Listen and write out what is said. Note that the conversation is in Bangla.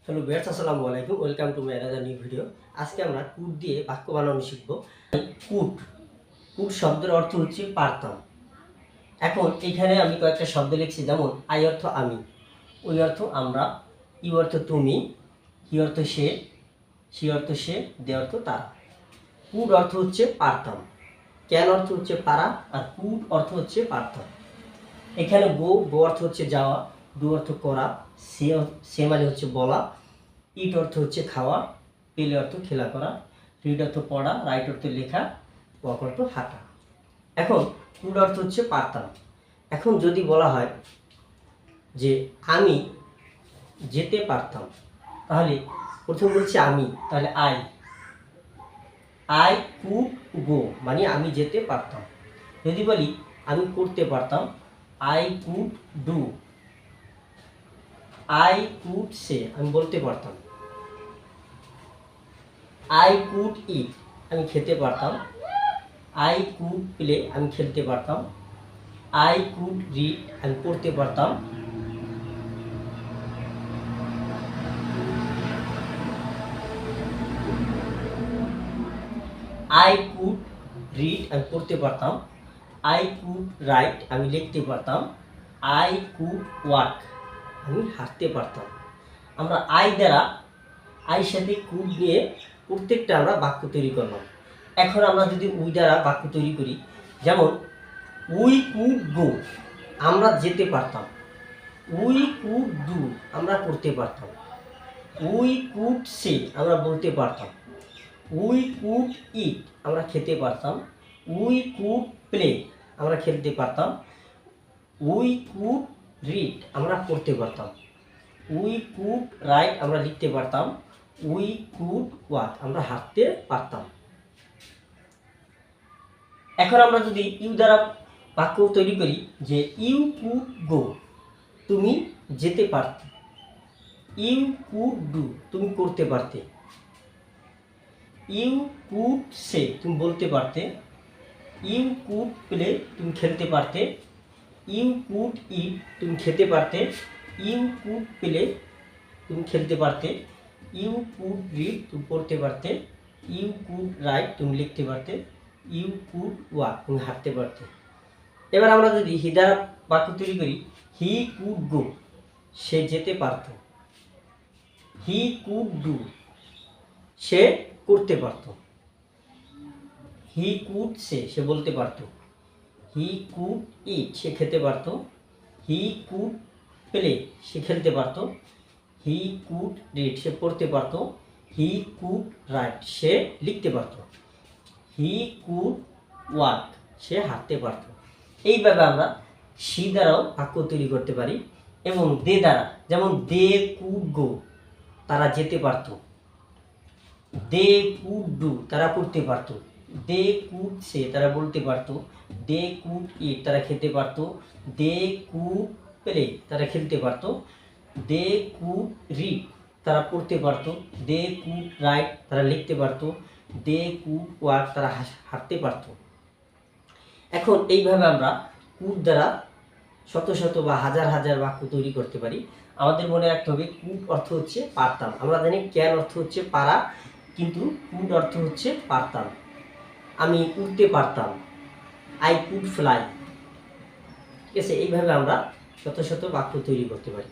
হ্যালো ভিউয়ার্স, আসসালামু আলাইকুম। Welcome to my another new video. আজকে আমরা কুড দিয়ে বাক্য বানানো শিখব। কুড কুড শব্দের অর্থ হচ্ছে পারতাম। এখন এখানে আমি কয়েকটা শব্দ লিখছি, যেমন আই অর্থ আমি, ওই অর্থ আমরা, ইউ অর্থ তুমি, হি অর্থ সে, সি অর্থ সে, দে অর্থ তারা। কুড অর্থ হচ্ছে পারতাম, ক্যান অর্থ হচ্ছে পারা, আর কুড অর্থ হচ্ছে পারতাম। এখানে গো অর্থ হচ্ছে যাওয়া, ডু অর্থ করা, সে মানে হচ্ছে বলা, ইট অর্থ হচ্ছে খাওয়া, প্লে অর্থ খেলা করা, রিড অর্থ পড়া, রাইট অর্থ লেখা, ওয়াক অর্থ হাঁটা। এখন কুড অর্থ হচ্ছে পারতাম। এখন যদি বলা হয় যে আমি যেতে পারতাম, তাহলে প্রথম বলছি আমি, তাহলে আই কুড গো, মানে আমি যেতে পারতাম। যদি বলি আমি করতে পারতাম, I could do. I could সে, আমি বলতে পারতাম। আই কুড ইট, আমি খেতে পারতাম। আই কুড প্লে, আমি খেলতে পারতাম। আই কুড রিড, আমি পড়তে পারতাম। আই কুড রিড, আমি পড়তে পারতাম। আই কুড রাইট, আমি লিখতে পারতাম। আই কুড ওয়াক, আমি হাঁটতে পারতাম। আমরা আইয়ের সাথে কুড নিয়ে প্রত্যেকটা আমরা বাক্য তৈরি করলাম। এখন আমরা যদি উই দ্বারা বাক্য তৈরি করি, যেমন উই কুড গো, আমরা যেতে পারতাম। উই কুড ডু, আমরা করতে পারতাম। উই কুড সে, আমরা বলতে পারতাম। উই কুড ইট, আমরা খেতে পারতাম। উই কুড প্লে, আমরা খেলতে পারতাম। উই কুড রিড, আমরা পড়তে পারতাম। উই কুড রাইট, আমরা লিখতে পারতাম। উই কুড ওয়াক, আমরা হাঁটতে পারতাম। এখন আমরা যদি ইউ দ্বারা বাক্য তৈরি করি, যে ইউ কুড গো, তুমি যেতে পারতে। ইউ কুড ডু, তুমি করতে পারতে। ইউ কুড সে, তুমি বলতে পারতে। ইউ কুড প্লে, তুমি খেলতে পারতে। ইউ কুড ইট, তুমি খেতে পারতে। ইউ কুড প্লে, তুমি খেলতে পারতে। ইউ কুড রিড, তুমি পড়তে পারতে। ইউ কুড রাইট, তুমি লিখতে পারতে। ইউ কুড ওয়াক, তুমি হাঁটতে পারতে। এবার আমরা যদি হি দ্বারা বাক্য তৈরি করি, হি কুড গো, সে যেতে পারত। হি কুড ডু, সে করতে পারত। হি কুড সে, সে বলতে পারত। হি কুড ইট, সে খেতে পারত। হি কুড প্লে, সে খেলতে পারত। হি কুড রিড, সে পড়তে পারত। হি কুড রাইট, সে লিখতে পারত। হি কুড ওয়াক, সে হাঁটতে পারত। এইভাবে আমরা সি দ্বারাও বাক্য তৈরি করতে পারি, এবং দে দ্বারা, যেমন দে কুড গো, তারা যেতে পারত। দে কুড ডু, তারা পড়তে পারত। দে কুড সে, তারা বলতে পারত। দে কুড ইট, তারা খেতে পারত। দে কুড প্লে, তারা খেলতে পারত। দে কুড রিড, তারা পড়তে পারত। দে কুড রাইট, তারা লিখতে পারত। দে কুড ওয়াক, তারা হাঁটতে পারত। এখন এইভাবে আমরা কুড দ্বারা শত শত বা হাজার হাজার বাক্য তৈরি করতে পারি। আমাদের মনে রাখতে হবে, কুড অর্থ হচ্ছে পারতাম। আমরা জানি ক্যান অর্থ হচ্ছে পারা, কিন্তু কুড অর্থ হচ্ছে পারতাম। আমি উড়তে পারতাম, আই কুড ফ্লাই। ঠিক আছে, এইভাবে আমরা শত শত বাক্য তৈরি করতে পারি।